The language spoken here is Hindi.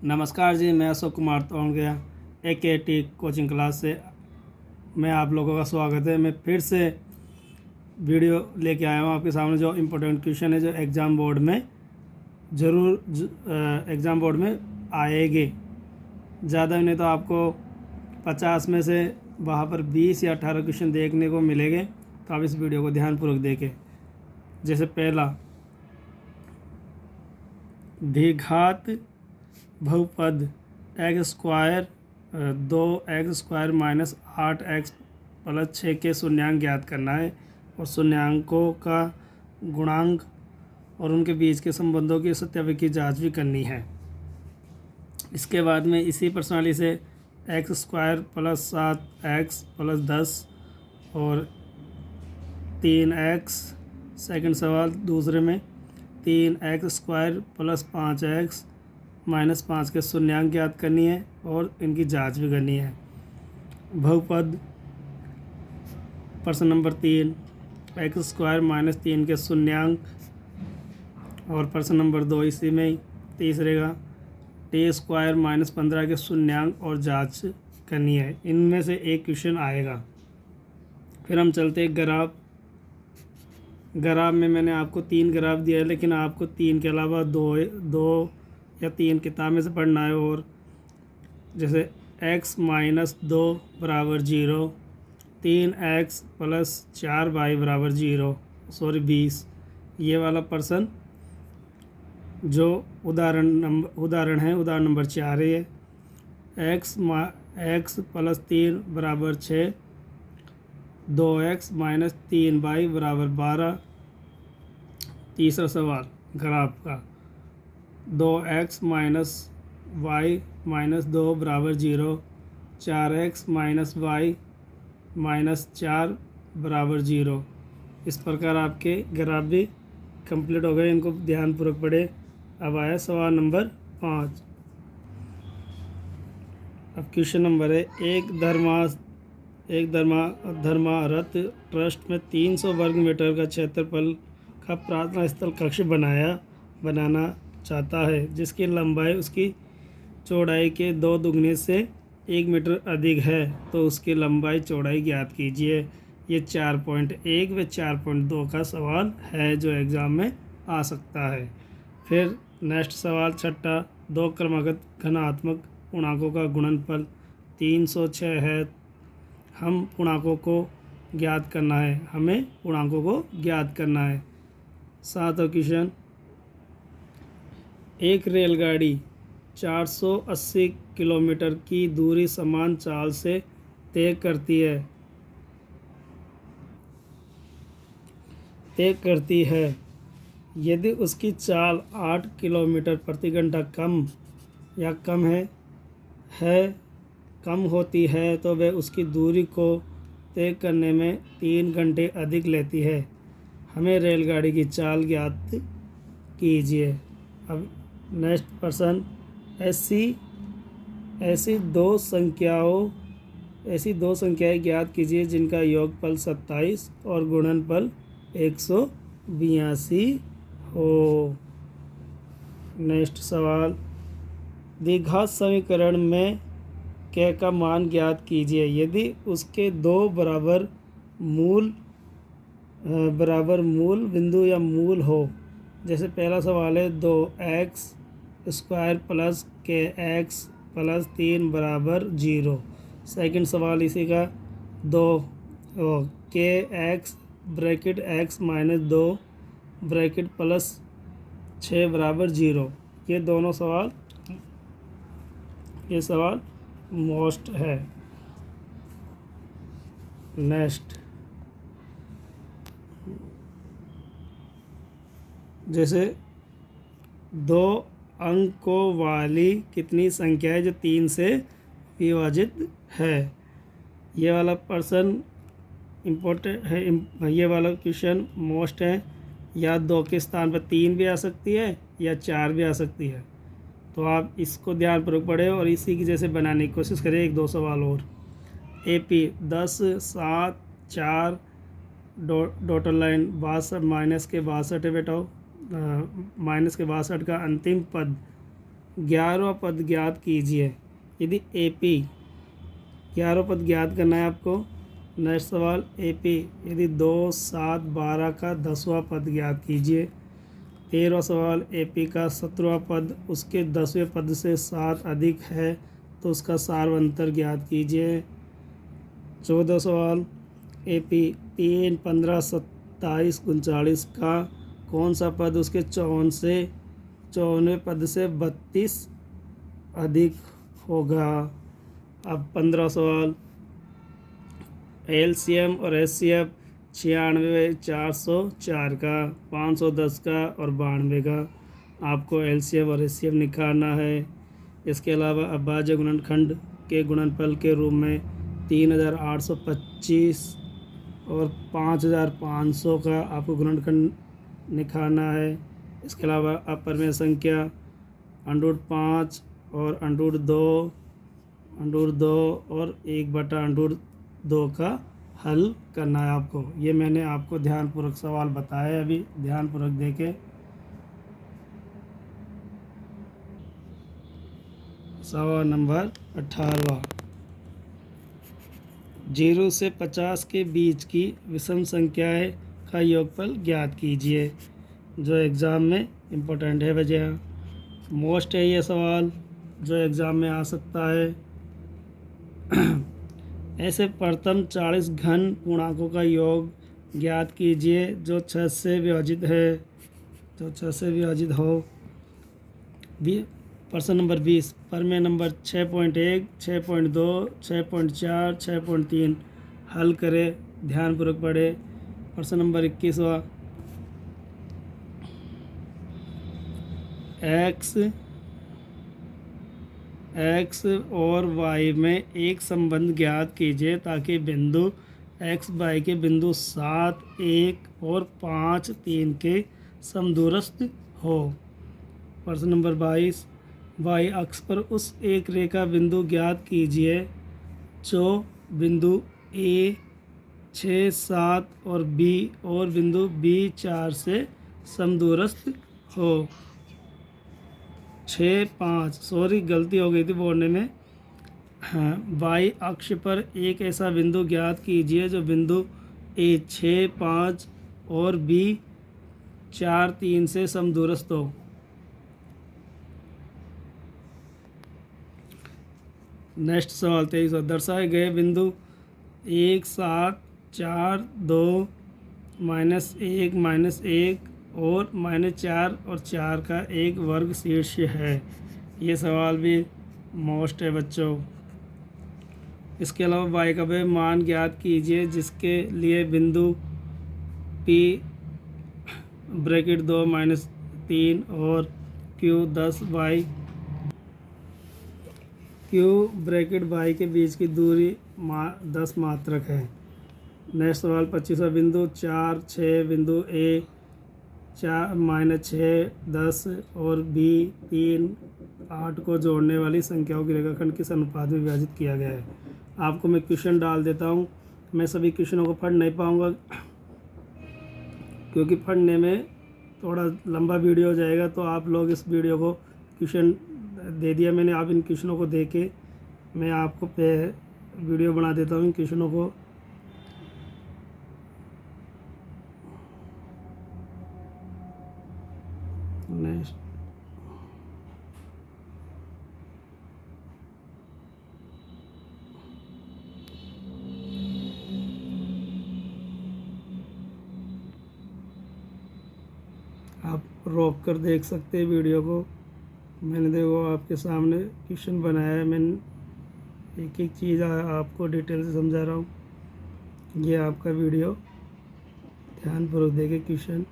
नमस्कार जी, मैं Ashok Kumar Tongya AKT coaching class से मैं आप लोगों का स्वागत है। मैं फिर से वीडियो लेके आया हूँ आपके सामने, जो इम्पोर्टेंट क्वेश्चन है जो एग्ज़ाम बोर्ड में एग्ज़ाम बोर्ड में आएंगे। ज़्यादा नहीं तो आपको 50 में से वहाँ पर 20 या 18 क्वेश्चन देखने को मिलेंगे। तो आप इस वीडियो को ध्यानपूर्वक देखें। जैसे पहला, द्विघात बहुपद x square 2x² minus 8x plus 6 के शून्यांक ज्ञात करना है और शून्यांकों का गुणांक और उनके बीच के संबंधों की सत्यापन की जांच भी करनी है। इसके बाद में इसी प्रश्नावली से x² प्लस 7x प्लस 10 और 3x, सेकंड सवाल दूसरे में 3x² प्लस 5x माइनस 5 के शून्यांक ज्ञात करनी है और इनकी जांच भी करनी है। बहुपद प्रश्न नंबर 3 x² माइनस 3 के शून्यांक और प्रश्न नंबर 2 इसी में ही तीसरे का t² माइनस 15 के शून्यांक और जांच करनी है। इनमें से एक क्वेश्चन आएगा। फिर हम चलते हैं ग्राफ में मैंने आपको 3 ग्राफ दिया है, लेकिन आपको 3 के अलावा दो या 3 किताब में से पढ़ना है। और जैसे x माइनस 2 बराबर 0, 3x प्लस 4y बराबर 0 20, ये वाला प्रश्न जो उदाहरण है, उदाहरण नंबर 4 है। x प्लस 3 बराबर 6, 2x माइनस 3y बराबर 12। तीसरा सवाल ग्राफ का 2x माइनस y माइनस 2 बराबर 0, 4x माइनस y माइनस 4 बराबर 0। इस प्रकार आपके ग्राफ भी कंप्लीट हो गए। इनको ध्यानपूर्वक पढ़े। अब आया सवाल नंबर 5। अब क्वेश्चन नंबर है, एक धर्मारत ट्रस्ट में 300 वर्ग मीटर का क्षेत्रफल का प्रार्थना स्थल कक्ष बनाना चाहता है, जिसकी लंबाई उसकी चौड़ाई के 2 दुगने से 1 मीटर अधिक है। तो उसकी लंबाई चौड़ाई ज्ञात कीजिए। ये 4.1 व 4.2 का सवाल है जो एग्ज़ाम में आ सकता है। फिर नेक्स्ट सवाल छठा, 2 क्रमागत घनात्मक पूर्णांकों का गुणनफल 306 है। हमें पूर्णांकों को ज्ञात करना है। सातवां क्वेश्चन, एक रेलगाड़ी 480 किलोमीटर की दूरी समान चाल से तय करती है। यदि उसकी चाल 8 किलोमीटर प्रति घंटा कम होती है तो वह उसकी दूरी को तय करने में 3 घंटे अधिक लेती है। हमें रेलगाड़ी की चाल ज्ञात कीजिए। अब नेक्स्ट प्रश्न, ऐसी दो संख्याएं ज्ञात कीजिए जिनका योगफल 27 और गुणनफल 182 हो। नेक्स्ट सवाल, द्विघात समीकरण में k का मान ज्ञात कीजिए यदि उसके 2 बराबर मूल बिंदु या मूल हो। जैसे पहला सवाल है 2x² प्लस kx प्लस 3 बराबर 0। सेकंड सवाल इसी का 2kx bracket x minus 2 bracket plus 6 बराबर 0। ये सवाल मोस्ट है। नेक्स्ट, जैसे 2 अंकों वाली कितनी संख्या है जो 3 से विभाजित है। ये वाला प्रश्न इम्पोर्टेंट है। ये वाला क्वेश्चन मोस्ट है। या 2 के स्थान पर 3 भी आ सकती है या 4 भी आ सकती है। तो आप इसको ध्यानपूर्वक पढ़ें और इसी की जैसे बनाने की कोशिश करें। 1-2 सवाल और। AP 10 7 4 डॉटर लाइन 62 माइनस के 62 है बेटा। माइनस के 62 का अंतिम पद 11वां पद ज्ञात कीजिए। यदि AP 11वां पद ज्ञात करना है आपको। नेक्स्ट सवाल AP यदि 2, 7, 12 का 10वां पद ज्ञात कीजिए। 13वां सवाल AP का 17वां पद उसके 10वें पद से 7 अधिक है तो उसका सार्वंतर ज्ञात कीजिए। 14वां सवाल AP 3, 15, 27, 39 का कौन सा पद उसके 54वें पद से 32 अधिक होगा। अब 15वां सवाल LCM और HCF 96, 404 का, 510 का और 92 का आपको LCM और HCF निकालना है। इसके अलावा अभाज्य गुणनखंड के गुणनफल के रूप में 3825 और 5500 का आपको गुणनखंड निकालना है। इसके अलावा अपरिमेय संख्या √5 और √2 और 1/√2 का हल करना है आपको। ये मैंने आपको ध्यानपूर्वक सवाल बताया है, अभी ध्यानपूर्वक देखें। सवाल नंबर 18, 0 से 50 के बीच की विषम संख्याएं का योगफल ज्ञात कीजिए। जो एग्ज़ाम में इम्पोर्टेंट है वजह मोस्ट है ये सवाल जो एग्ज़ाम में आ सकता है। ऐसे प्रथम 40 घन पूर्णांकों का योग ज्ञात कीजिए जो 6 से विभाजित है, जो 6 से विभाजित हो। प्रश्न नंबर 20 प्रमेय नंबर 6.1, 6.2, 6.4, 6.3 हल करें, ध्यानपूर्वक पढ़े। प्रश्न नंबर 21वां x और y में एक संबंध ज्ञात कीजिए ताकि बिंदु x y के बिंदु 7, 1 और 5, 3 के समदूरस्थ हो। प्रश्न नंबर 22 y अक्ष पर उस एक रेखा बिंदु ज्ञात कीजिए जो बिंदु A 6, 7 और B और बिंदु B 4 से समदूरस्थ हो। 6, 5 सॉरी गलती हो गई थी बोलने में। हाँ, y अक्ष पर एक ऐसा बिंदु ज्ञात कीजिए जो बिंदु A 6, 5 और B 4, 3 से समदूरस्थ हो। नेक्स्ट सवाल 23 दर्शाए गए बिंदु 1, 7, 4, 2, -1, -1 और -4 और 4 का एक वर्ग शीर्ष है। ये सवाल भी मोस्ट है बच्चों। इसके अलावा y का वह मान ज्ञात कीजिए जिसके लिए बिंदु P (2 -3) और Q 10y के बीच की दूरी 10 मात्रक है। नेक्स्ट सवाल 25वां बिंदु 4, 6 बिंदु A 4 -6, 10 और B 3, 8 को जोड़ने वाली संख्याओं के रेखाखंड किस अनुपात में विभाजित किया गया है। आपको मैं क्वेश्चन डाल देता हूँ। मैं सभी क्वेश्चनों को पढ़ नहीं पाऊँगा क्योंकि पढ़ने में थोड़ा लंबा वीडियो हो जाएगा, तो आप लोग इस वीडियो को क्वेश्चन दे दिया मैंने, आप इन क्वेश्चनों को देके मैं आपको वीडियो बना देता हूँ इन क्वेश्चनों को। नेक्स्ट आप रोक कर देख सकते हैं वीडियो को। मैंने देखो आपके सामने क्वेश्चन बनाया है, मैंने एक एक चीज़ आपको डिटेल से समझा रहा हूँ। ये आपका वीडियो ध्यानपूर्वक देखें क्वेश्चन।